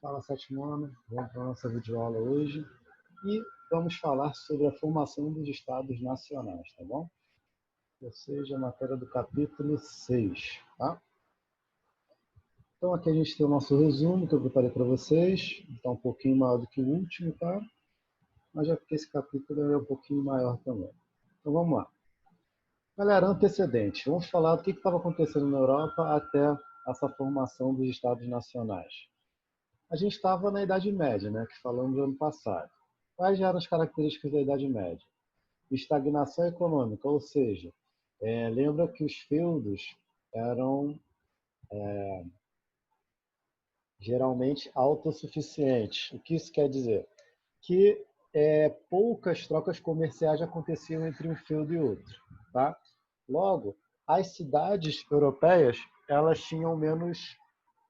Fala, sétimo ano. Vamos para a nossa videoaula hoje e vamos falar sobre a formação dos Estados Nacionais, tá bom? Ou seja, a matéria do capítulo 6, tá? Então, aqui a gente tem o nosso resumo que eu preparei para vocês. Está um pouquinho maior do que o último, tá? Mas já porque esse capítulo é um pouquinho maior também. Então, vamos lá. Galera, antecedente. Vamos falar do que estava acontecendo na Europa até essa formação dos Estados Nacionais. A gente estava na Idade Média, né, que falamos no ano passado. Quais eram as características da Idade Média? Estagnação econômica, ou seja, lembra que os feudos eram geralmente autossuficientes. O que isso quer dizer? Que poucas trocas comerciais aconteciam entre um feudo e outro. Tá? Logo, as cidades europeias elas tinham menos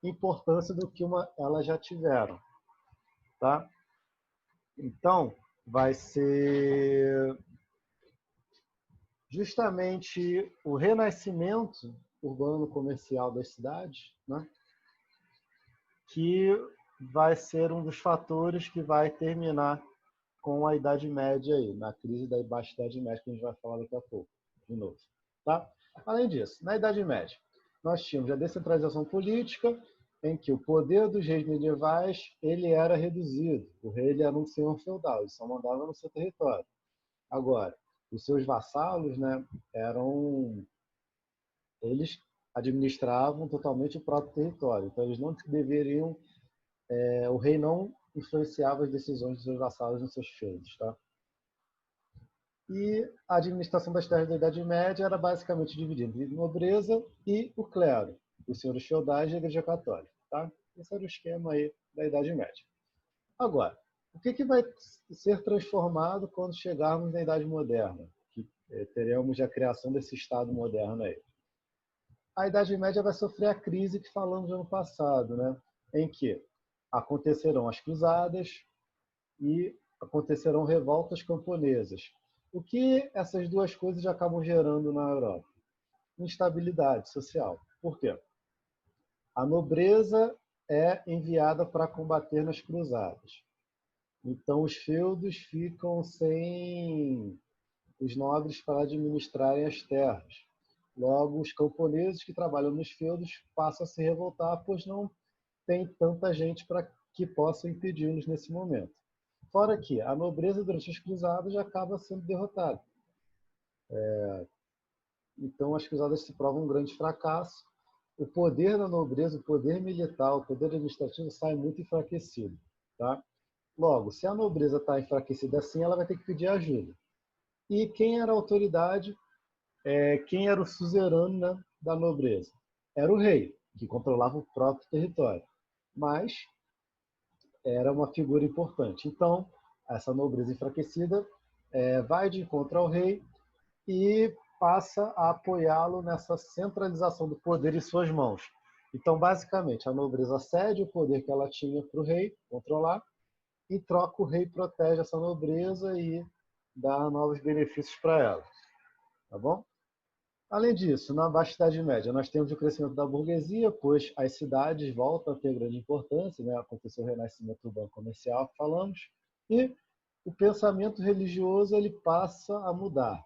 importância do que elas já tiveram. Tá? Então, vai ser justamente o renascimento urbano comercial das cidades, né, que vai ser um dos fatores que vai terminar com a Idade Média aí, na crise da Baixa Idade Média, que a gente vai falar daqui a pouco, de novo. Tá? Além disso, na Idade Média, nós tínhamos a descentralização política, em que o poder dos reis medievais ele era reduzido. O rei ele era um senhor feudal, ele só mandava no seu território. Agora, os seus vassalos, né, eles administravam totalmente o próprio território. Então, eles não deveriam, o rei não influenciava as decisões dos seus vassalos nos seus feudos, tá? E a administração das terras da Idade Média era basicamente dividida entre a nobreza e o clero, os senhores feudais e a Igreja Católica, tá? Esse era o esquema aí da Idade Média. Agora, o que vai ser transformado quando chegarmos na Idade Moderna? Que teremos a criação desse Estado moderno aí. A Idade Média vai sofrer a crise que falamos no ano passado, né? Em que acontecerão as cruzadas e acontecerão revoltas camponesas. O que essas duas coisas acabam gerando na Europa? Instabilidade social. Por quê? A nobreza é enviada para combater nas cruzadas. Então, os feudos ficam sem os nobres para administrarem as terras. Logo, os camponeses que trabalham nos feudos passam a se revoltar, pois não tem tanta gente para que possa impedi-los nesse momento. Fora que a nobreza, durante as cruzadas, já acaba sendo derrotada. Então, as cruzadas se provam um grande fracasso. O poder da nobreza, o poder militar, o poder administrativo sai muito enfraquecido. Tá? Logo, se a nobreza está enfraquecida assim, ela vai ter que pedir ajuda. E quem era a autoridade, quem era o suzerano, né, da nobreza? Era o rei, que controlava o próprio território. Mas era uma figura importante. Então, essa nobreza enfraquecida vai de encontro ao rei e passa a apoiá-lo nessa centralização do poder em suas mãos. Então, basicamente, a nobreza cede o poder que ela tinha para o rei controlar, e troca o rei protege essa nobreza e dá novos benefícios para ela. Tá bom? Além disso, na Baixa Idade Média, nós temos o crescimento da burguesia, pois as cidades voltam a ter grande importância, né? Aconteceu o renascimento urbano comercial, que falamos, e o pensamento religioso ele passa a mudar.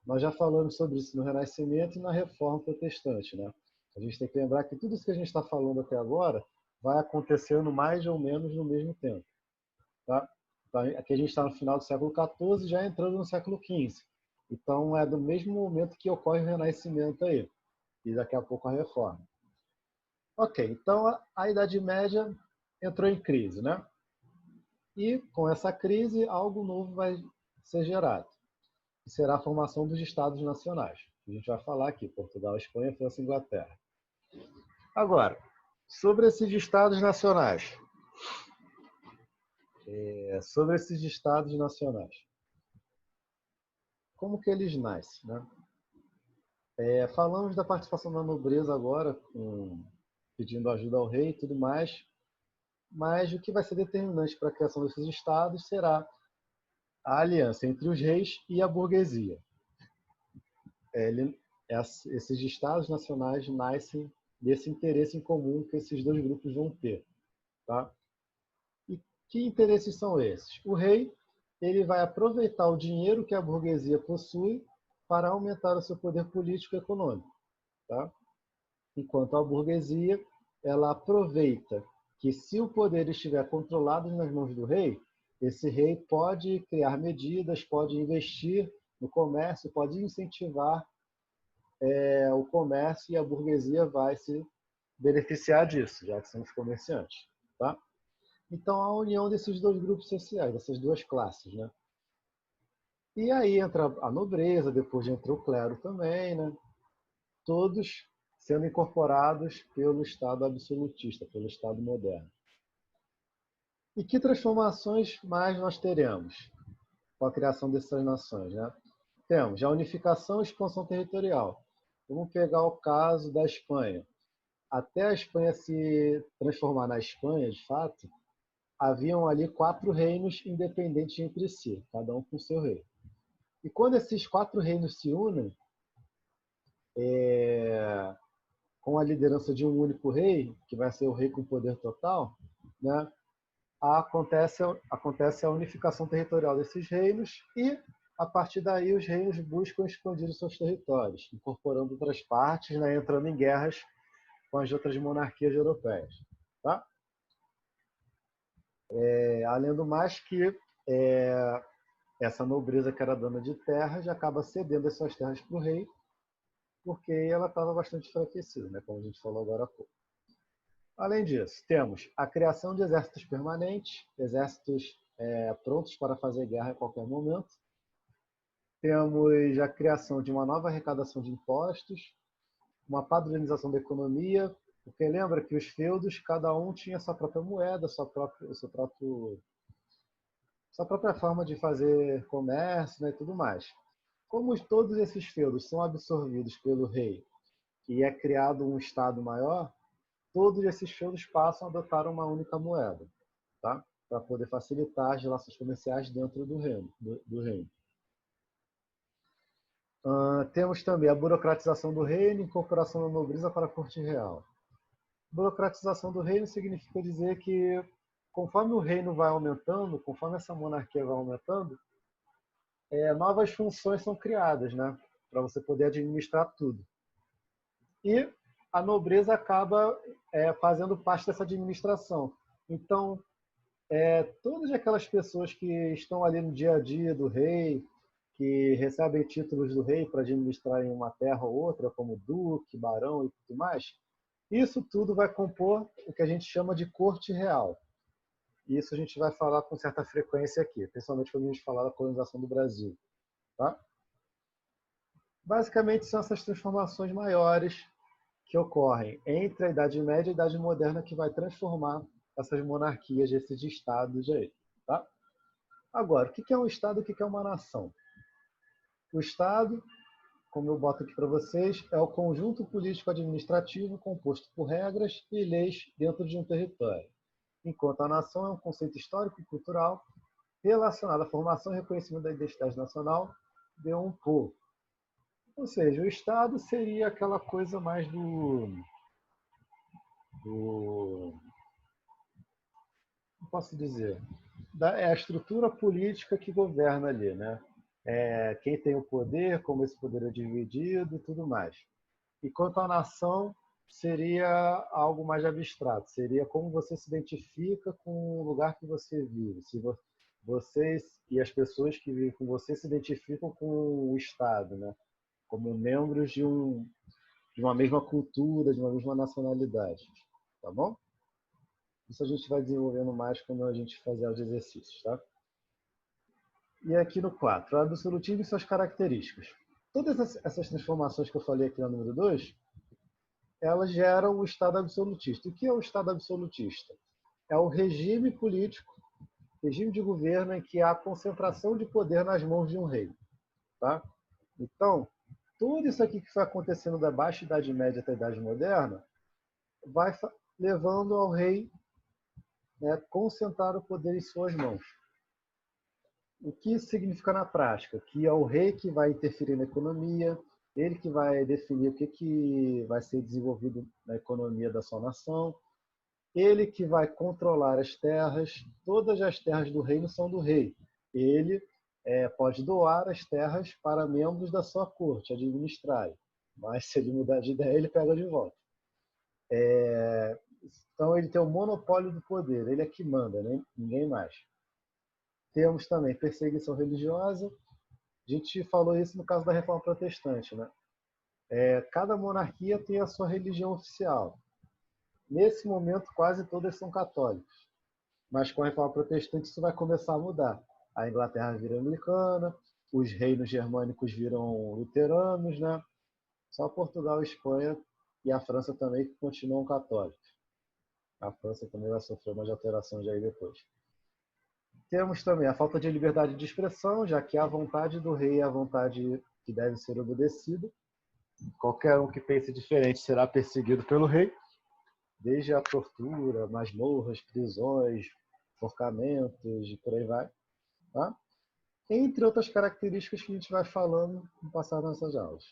Nós já falamos sobre isso no Renascimento e na Reforma Protestante, né? A gente tem que lembrar que tudo isso que a gente está falando até agora vai acontecendo mais ou menos no mesmo tempo. Tá? Então, aqui a gente está no final do século XIV, já entrando no século XV. Então, é do mesmo momento que ocorre o Renascimento aí. E daqui a pouco a Reforma. Ok, então a Idade Média entrou em crise, né? E com essa crise, algo novo vai ser gerado, que será a formação dos Estados Nacionais. A gente vai falar aqui, Portugal, Espanha, França e Inglaterra. Agora, sobre esses Estados Nacionais. Como que eles nascem, né? Falamos da participação da nobreza agora, pedindo ajuda ao rei e tudo mais, mas o que vai ser determinante para a criação desses estados será a aliança entre os reis e a burguesia. Esses estados nacionais nascem desse interesse em comum que esses dois grupos vão ter. Tá? Que interesses são esses? O rei ele vai aproveitar o dinheiro que a burguesia possui para aumentar o seu poder político e econômico. Tá? Enquanto a burguesia ela aproveita que se o poder estiver controlado nas mãos do rei, esse rei pode criar medidas, pode investir no comércio, pode incentivar o comércio e a burguesia vai se beneficiar disso, já que são os comerciantes. Tá? Então, a união desses dois grupos sociais, dessas duas classes. Né? E aí entra a nobreza, depois entra o clero também, né? Todos sendo incorporados pelo Estado absolutista, pelo Estado moderno. E que transformações mais nós teremos com a criação dessas nações? Né? Temos a unificação e expansão territorial. Vamos pegar o caso da Espanha. Até a Espanha se transformar na Espanha, de fato, haviam ali 4 reinos independentes entre si, cada um com seu rei. E quando esses 4 reinos se unem, com a liderança de um único rei, que vai ser o rei com poder total, né, acontece a unificação territorial desses reinos e, a partir daí, os reinos buscam expandir os seus territórios, incorporando outras partes, né, entrando em guerras com as outras monarquias europeias. Tá? Além do mais que essa nobreza que era dona de terras já acaba cedendo as suas terras para o rei, porque ela estava bastante enfraquecida, né, como a gente falou agora há pouco. Além disso, temos a criação de exércitos permanentes, exércitos prontos para fazer guerra a qualquer momento. Temos a criação de uma nova arrecadação de impostos, uma padronização da economia, porque lembra que os feudos, cada um tinha sua própria moeda, sua própria forma de fazer comércio, né, e tudo mais. Como todos esses feudos são absorvidos pelo rei e é criado um estado maior, todos esses feudos passam a adotar uma única moeda, tá? Para poder facilitar as relações comerciais dentro do reino. Temos também a burocratização do reino e incorporação da nobreza para a corte real. Burocratização do reino significa dizer que, conforme o reino vai aumentando, conforme essa monarquia vai aumentando, novas funções são criadas, né? Para você poder administrar tudo. E a nobreza acaba fazendo parte dessa administração. Então, todas aquelas pessoas que estão ali no dia a dia do rei, que recebem títulos do rei para administrar em uma terra ou outra, como duque, barão e tudo mais, isso tudo vai compor o que a gente chama de corte real. Isso a gente vai falar com certa frequência aqui, principalmente quando a gente falar da colonização do Brasil. Tá? Basicamente, são essas transformações maiores que ocorrem entre a Idade Média e a Idade Moderna que vai transformar essas monarquias, esses estados aí. Tá? Agora, o que é um estado e o que é uma nação? O estado, como eu boto aqui para vocês, é o conjunto político-administrativo composto por regras e leis dentro de um território, enquanto a nação é um conceito histórico e cultural relacionado à formação e reconhecimento da identidade nacional de um povo. Ou seja, o Estado seria aquela coisa mais não posso dizer, é a estrutura política que governa ali, né? Quem tem o poder, como esse poder é dividido e tudo mais. E quanto à nação, seria algo mais abstrato, seria como você se identifica com o lugar que você vive. Se vocês e as pessoas que vivem com você se identificam com o Estado, né? Como membros de uma mesma cultura, de uma mesma nacionalidade. Tá bom? Isso a gente vai desenvolvendo mais quando a gente fazer os exercícios. Tá? E aqui no 4, o absolutismo e suas características. Todas essas transformações que eu falei aqui no número 2, elas geram o Estado absolutista. O que é o Estado absolutista? É o regime político, regime de governo em que há a concentração de poder nas mãos de um rei. Tá? Então, tudo isso aqui que foi acontecendo da Baixa Idade Média até a Idade Moderna vai levando ao rei concentrar o poder em suas mãos. O que isso significa na prática? Que é o rei que vai interferir na economia, ele que vai definir o que vai ser desenvolvido na economia da sua nação, Ele que vai controlar as terras, todas as terras do reino são do rei. Ele pode doar as terras para membros da sua corte, administrar. Mas se ele mudar de ideia, ele pega de volta. Então ele tem o monopólio do poder, ele é que manda, né? Ninguém mais. Temos também perseguição religiosa. A gente falou isso no caso da Reforma Protestante, né? Cada monarquia tem a sua religião oficial. Nesse momento, quase todas são católicas. Mas com a Reforma Protestante isso vai começar a mudar. A Inglaterra vira anglicana, os reinos germânicos viram luteranos, né? Só Portugal, Espanha e a França também que continuam católicos. A França também vai sofrer umas alterações aí depois. Temos também a falta de liberdade de expressão, já que a vontade do rei é a vontade que deve ser obedecida. Qualquer um que pense diferente será perseguido pelo rei, desde a tortura, masmorras, prisões, enforcamentos e por aí vai. Tá? Entre outras características que a gente vai falando no passar das nossas aulas.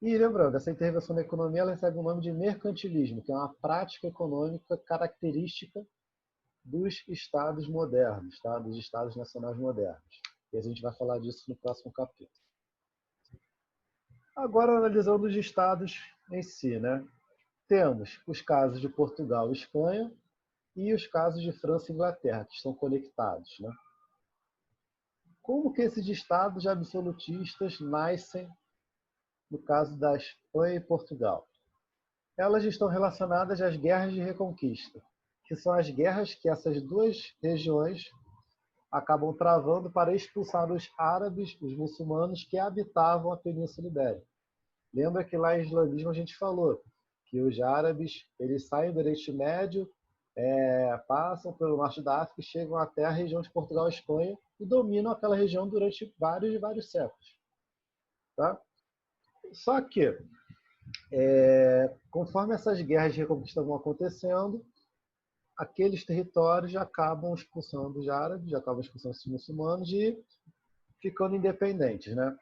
E lembrando, essa intervenção na economia ela recebe o nome de mercantilismo, que é uma prática econômica característica dos estados modernos, tá? Dos estados nacionais modernos. E a gente vai falar disso no próximo capítulo. Agora, analisando os estados em si, né? Temos os casos de Portugal e Espanha e os casos de França e Inglaterra, que estão conectados, né? Como que esses estados absolutistas nascem no caso da Espanha e Portugal? Elas estão relacionadas às guerras de reconquista, que são as guerras que essas duas regiões acabam travando para expulsar os árabes, os muçulmanos que habitavam a Península Ibérica. Lembra que lá em islamismo a gente falou que os árabes eles saem do Oriente Médio, passam pelo norte da África e chegam até a região de Portugal e Espanha e dominam aquela região durante vários séculos. Tá? Só que, conforme essas guerras de reconquista vão acontecendo, aqueles territórios já acabam expulsando os árabes, já acabam expulsando os muçulmanos e ficando independentes, né?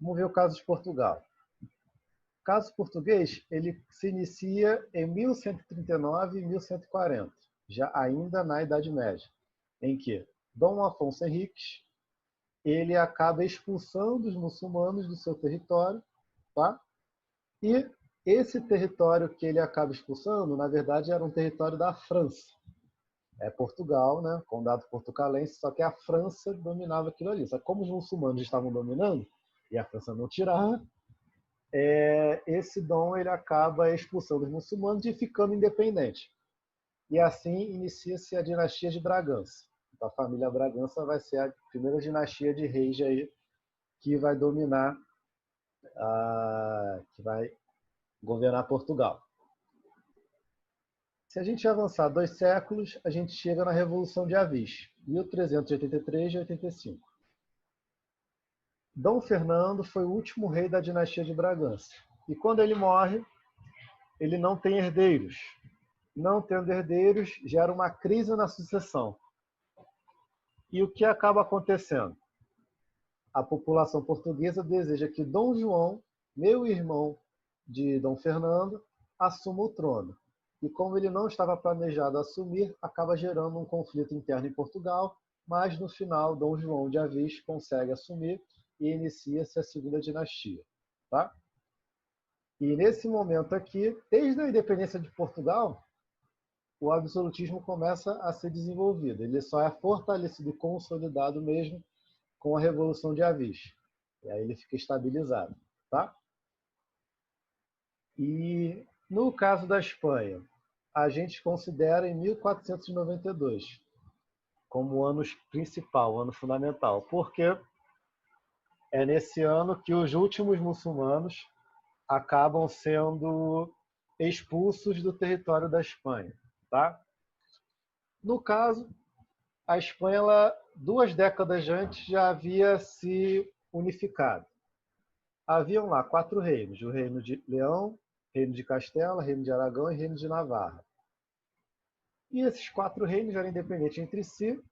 Vamos ver o caso de Portugal. O caso português ele se inicia em 1139 e 1140, já ainda na Idade Média, em que Dom Afonso Henriques ele acaba expulsando os muçulmanos do seu território, tá? E esse território que ele acaba expulsando, na verdade, era um território da França. Portugal, né? Condado portucalense, só que a França dominava aquilo ali. Só que como os muçulmanos estavam dominando e a França não tirava, esse dom ele acaba expulsando os muçulmanos e ficando independente. E assim inicia-se a dinastia de Bragança. Então, a família Bragança vai ser a primeira dinastia de reis aí que vai dominar, que vai governar Portugal. Se a gente avançar 2 séculos, a gente chega na Revolução de Avis, 1383 e 85. Dom Fernando foi o último rei da dinastia de Bragança. E quando ele morre, ele não tem herdeiros. Não tendo herdeiros, gera uma crise na sucessão. E o que acaba acontecendo? A população portuguesa deseja que Dom João, meu irmão de Dom Fernando, assuma o trono. E como ele não estava planejado assumir, acaba gerando um conflito interno em Portugal, mas no final Dom João de Avis consegue assumir e inicia-se a segunda dinastia. Tá? E nesse momento aqui, desde a independência de Portugal, o absolutismo começa a ser desenvolvido. Ele só é fortalecido e consolidado mesmo com a Revolução de Avis. E aí ele fica estabilizado. Tá? E no caso da Espanha, a gente considera em 1492 como o ano principal, o ano fundamental, porque é nesse ano que os últimos muçulmanos acabam sendo expulsos do território da Espanha. Tá? No caso, a Espanha, ela, 2 décadas antes, já havia se unificado. Haviam lá 4 reinos: o reino de Leão, reino de Castela, reino de Aragão e reino de Navarra. E esses 4 reinos eram independentes entre si.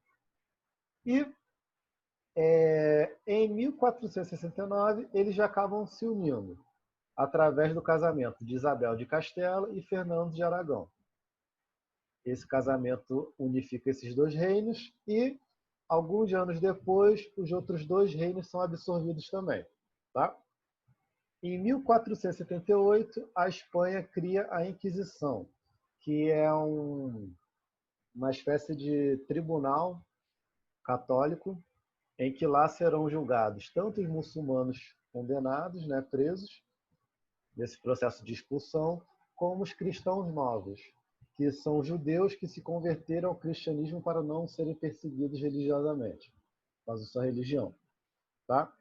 E em 1469 eles já acabam se unindo através do casamento de Isabel de Castela e Fernando de Aragão. esse casamento unifica esses dois reinos e, alguns anos depois, os outros dois reinos são absorvidos também. Tá? Em 1478, a Espanha cria a Inquisição, que é uma espécie de tribunal católico em que lá serão julgados tanto os muçulmanos condenados, né, presos, nesse processo de expulsão, como os cristãos novos, que são judeus que se converteram ao cristianismo para não serem perseguidos religiosamente, por causa da sua religião. Tá?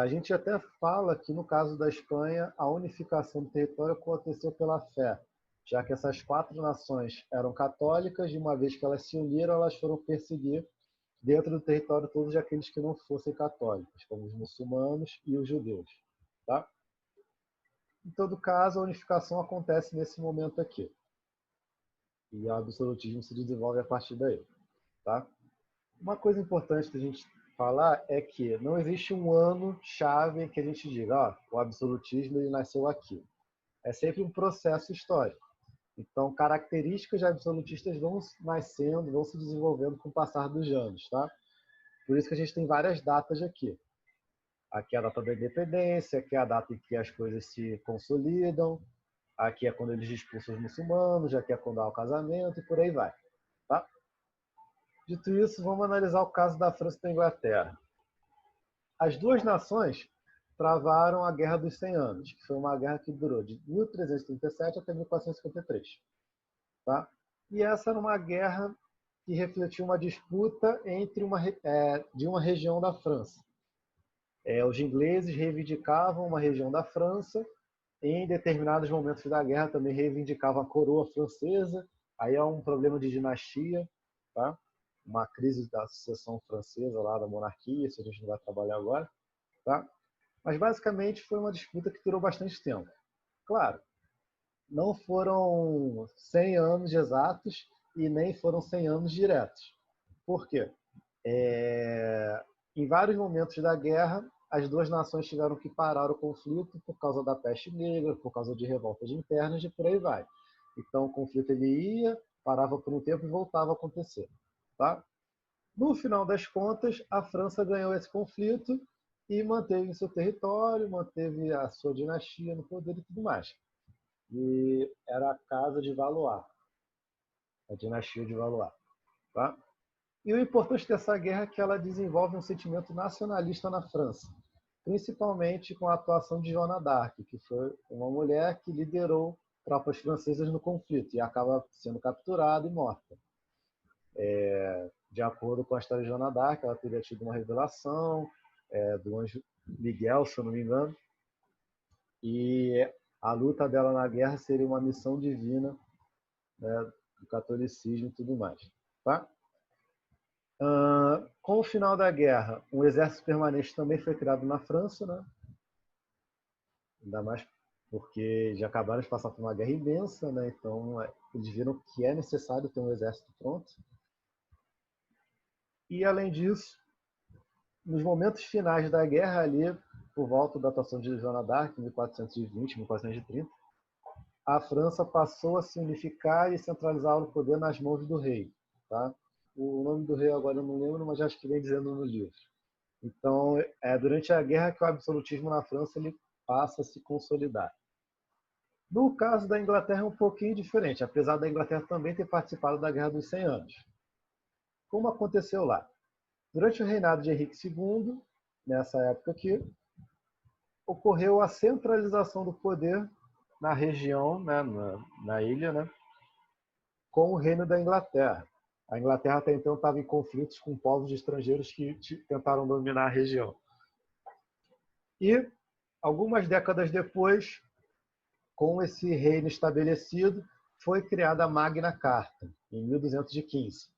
A gente até fala que, no caso da Espanha, a unificação do território aconteceu pela fé, já que essas 4 nações eram católicas e, uma vez que elas se uniram, elas foram perseguir dentro do território todos aqueles que não fossem católicos, como os muçulmanos e os judeus. Tá? Em todo caso, a unificação acontece nesse momento aqui. E o absolutismo se desenvolve a partir daí. Tá? Uma coisa importante da gente falar é que não existe um ano-chave que a gente diga, o absolutismo ele nasceu aqui. É sempre um processo histórico. Então, características absolutistas vão nascendo, vão se desenvolvendo com o passar dos anos. Tá? Por isso que a gente tem várias datas aqui. Aqui é a data da independência, aqui é a data em que as coisas se consolidam, aqui é quando eles expulsam os muçulmanos, aqui é quando há o casamento e por aí vai. Tá? Dito isso, vamos analisar o caso da França e da Inglaterra. As duas nações travaram a Guerra dos 100 Anos, que foi uma guerra que durou de 1337 até 1453. Tá? E essa era uma guerra que refletiu uma disputa entre de uma região da França. Os ingleses reivindicavam uma região da França, e em determinados momentos da guerra também reivindicavam a coroa francesa. Aí é um problema de dinastia, tá? Uma crise da sucessão francesa lá da monarquia, isso a gente não vai trabalhar agora, tá? Mas basicamente foi uma disputa que durou bastante tempo. Claro, não foram 100 anos exatos e nem foram 100 anos diretos. Por quê? Em vários momentos da guerra, as duas nações tiveram que parar o conflito por causa da peste negra, por causa de revoltas internas e por aí vai. Então o conflito ele ia, parava por um tempo e voltava a acontecer. Tá? No final das contas, a França ganhou esse conflito e manteve seu território, manteve a sua dinastia no poder e tudo mais. E era a Casa de Valois, a dinastia de Valois. Tá? E o importante dessa guerra é que ela desenvolve um sentimento nacionalista na França, principalmente com a atuação de Joana d'Arc, que foi uma mulher que liderou tropas francesas no conflito e acaba sendo capturada e morta. De acordo com a história de Joana d'Arc, ela teria tido uma revelação do anjo Miguel, se eu não me engano, e a luta dela na guerra seria uma missão divina, né, do catolicismo e tudo mais. Tá? Com o final da guerra, um exército permanente também foi criado na França, né? Ainda mais porque já acabaram de passar por uma guerra imensa, né? Então eles viram que é necessário ter um exército pronto. E além disso, nos momentos finais da guerra ali, por volta da atuação de Joana d'Arc, 1420, 1430, a França passou a se unificar e centralizar o poder nas mãos do rei. Tá? O nome do rei agora eu não lembro, mas acho que vem dizendo no livro. Então, durante a guerra que o absolutismo na França ele passa a se consolidar. No caso da Inglaterra é um pouquinho diferente, apesar da Inglaterra também ter participado da Guerra dos 100 Anos. Como aconteceu lá? Durante o reinado de Henrique II, nessa época aqui, ocorreu a centralização do poder na região, né, na ilha, né, com o reino da Inglaterra. A Inglaterra até então estava em conflitos com povos estrangeiros que tentaram dominar a região. E, algumas décadas depois, com esse reino estabelecido, foi criada a Magna Carta, em 1215,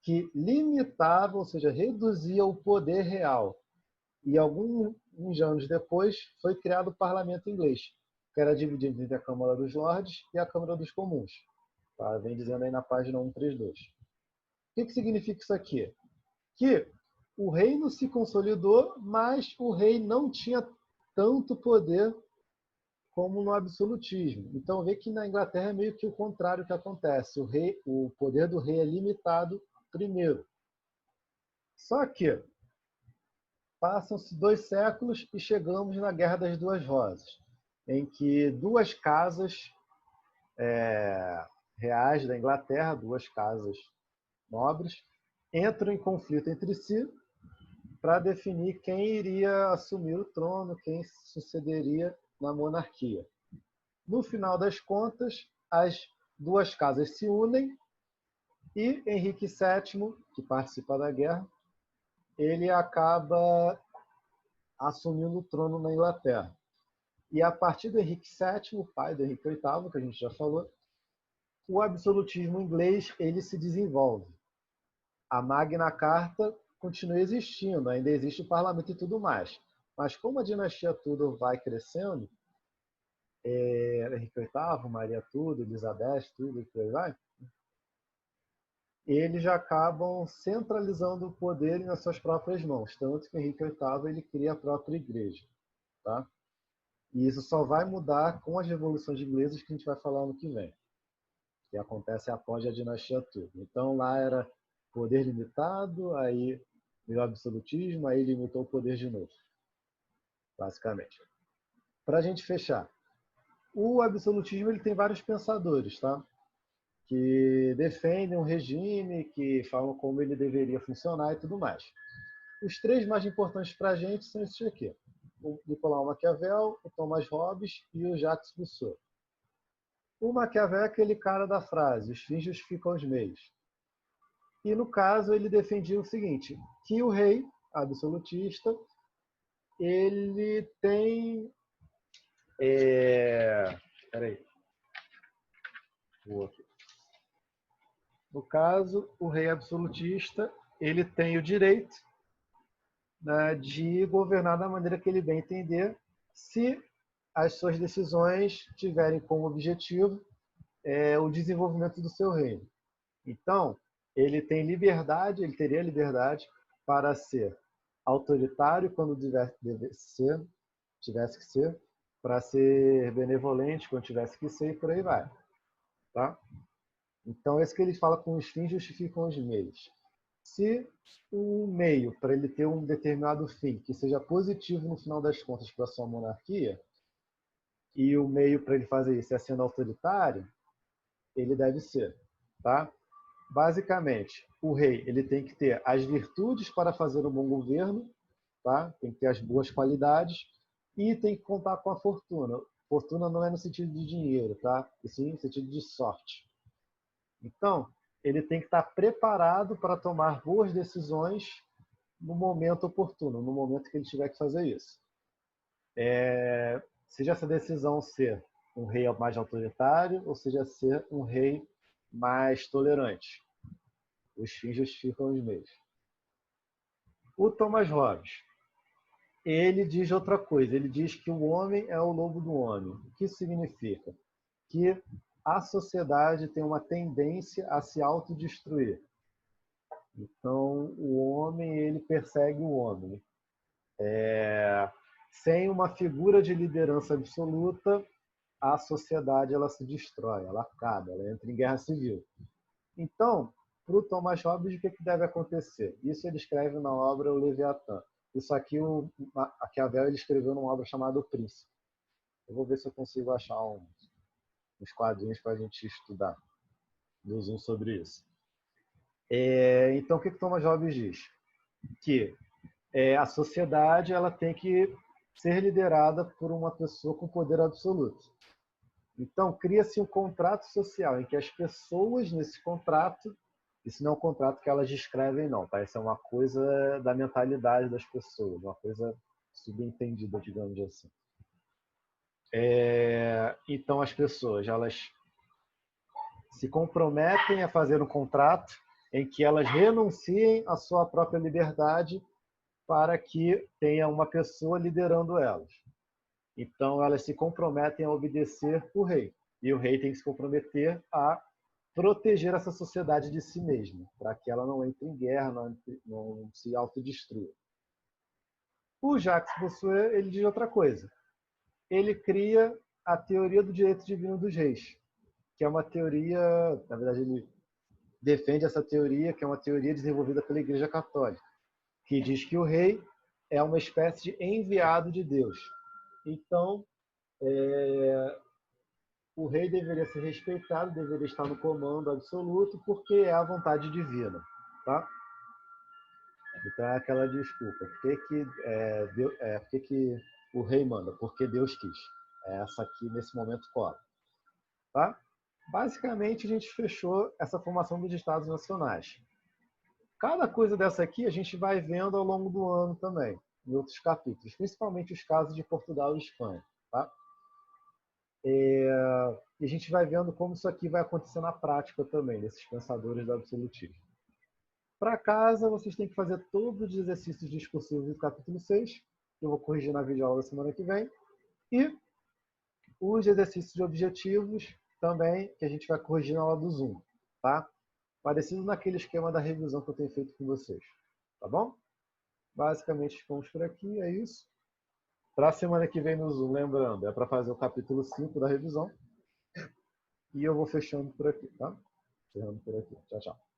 que limitava, ou seja, reduzia o poder real. E alguns anos depois foi criado o Parlamento Inglês, que era dividido entre a Câmara dos Lordes e a Câmara dos Comuns. Tá? Vem dizendo aí na página 132. O que significa isso aqui? Que o reino se consolidou, mas o rei não tinha tanto poder como no absolutismo. Então, vê que na Inglaterra é meio que o contrário que acontece. O poder do rei é limitado primeiro. Só que passam-se 2 séculos e chegamos na Guerra das Duas Rosas, em que 2 casas reais da Inglaterra, 2 casas nobres, entram em conflito entre si para definir quem iria assumir o trono, quem sucederia na monarquia. No final das contas, as 2 casas se unem e Henrique VII, que participa da guerra, ele acaba assumindo o trono na Inglaterra. E a partir do Henrique VII, o pai do Henrique VIII, que a gente já falou, o absolutismo inglês ele se desenvolve. A Magna Carta continua existindo, ainda existe o parlamento e tudo mais. Mas como a dinastia Tudor vai crescendo, Henrique VIII, Maria Tudor, Elizabeth, tudo que vai, eles já acabam centralizando o poder nas suas próprias mãos, tanto que Henrique VIII ele cria a própria igreja, tá? E isso só vai mudar com as revoluções inglesas que a gente vai falar no que vem, que acontece após a dinastia Tudor. Então lá era poder limitado, aí veio o absolutismo, aí limitou o poder de novo, basicamente. Para a gente fechar, o absolutismo ele tem vários pensadores, tá? Que defendem um regime, que falam como ele deveria funcionar e tudo mais. Os 3 mais importantes para a gente são esses aqui: o Nicolau Maquiavel, o Thomas Hobbes e o Jacques Rousseau. O Maquiavel é aquele cara da frase, os fins justificam os meios. E no caso ele defendia o seguinte, que o rei absolutista ele tem peraí, no caso o rei absolutista ele tem o direito, né, de governar da maneira que ele bem entender, se as suas decisões tiverem como objetivo o desenvolvimento do seu reino. Então, ele tem liberdade, ele teria liberdade para ser autoritário quando tivesse que ser, para ser benevolente quando tivesse que ser, e por aí vai. Tá? Então, é isso que ele fala, com os fins justificam os meios. Se o meio para ele ter um determinado fim que seja positivo no final das contas para a sua monarquia, e o meio para ele fazer isso é sendo autoritário, ele deve ser. Tá? Basicamente, o rei ele tem que ter as virtudes para fazer um bom governo, tá? Tem que ter as boas qualidades e tem que contar com a fortuna. Fortuna não é no sentido de dinheiro, tá? E sim no sentido de sorte. Então, ele tem que estar preparado para tomar boas decisões no momento oportuno, no momento que ele tiver que fazer isso. Seja essa decisão ser um rei mais autoritário ou seja ser um rei mais tolerante. Os fins justificam os meios. O Thomas Hobbes, ele diz outra coisa. Ele diz que o homem é o lobo do homem. O que significa? Que a sociedade tem uma tendência a se autodestruir. Então, o homem ele persegue o homem. Sem uma figura de liderança absoluta, a sociedade ela se destrói, ela acaba, ela entra em guerra civil. Então, para o Thomas Hobbes, o que deve acontecer? Isso ele escreve na obra O Leviatã. Isso aqui o Maquiavel ele escreveu numa obra chamada O Príncipe. Eu vou ver se eu consigo achar uns quadrinhos para a gente estudar no Zoom sobre isso. Então, o que Thomas Hobbes diz? Que a sociedade ela tem que ser liderada por uma pessoa com poder absoluto. Então, cria-se um contrato social em que as pessoas nesse contrato, isso não é um contrato que elas descrevem, não, tá? Isso é uma coisa da mentalidade das pessoas, uma coisa subentendida, digamos assim. Então, as pessoas elas se comprometem a fazer um contrato em que elas renunciem à sua própria liberdade para que tenha uma pessoa liderando elas. Então, elas se comprometem a obedecer o rei. E o rei tem que se comprometer a proteger essa sociedade de si mesma, para que ela não entre em guerra, não se autodestrua. O Jacques Rousseau ele diz outra coisa. Ele cria a teoria do direito divino dos reis, que é uma teoria, na verdade ele defende essa teoria, que é uma teoria desenvolvida pela Igreja Católica, que diz que o rei é uma espécie de enviado de Deus. Então, o rei deveria ser respeitado, deveria estar no comando absoluto, porque é a vontade divina. Tá? Então é aquela desculpa. Por que o rei manda? Porque Deus quis. Essa aqui, nesse momento, cola. Tá? Basicamente, a gente fechou essa formação dos Estados Nacionais. Cada coisa dessa aqui a gente vai vendo ao longo do ano também, em outros capítulos, principalmente os casos de Portugal e Espanha. Tá? E a gente vai vendo como isso aqui vai acontecer na prática também, nesses pensadores do absolutismo. Para casa, vocês têm que fazer todos os exercícios discursivos do capítulo 6, que eu vou corrigir na videoaula da semana que vem, e os exercícios de objetivos também, que a gente vai corrigir na aula do Zoom, tá? Parecido naquele esquema da revisão que eu tenho feito com vocês, tá bom? Basicamente, ficamos por aqui, é isso. Para a semana que vem no Zoom, lembrando, é para fazer o capítulo 5 da revisão. E eu vou fechando por aqui, tá? Fechando por aqui. Tchau, tchau.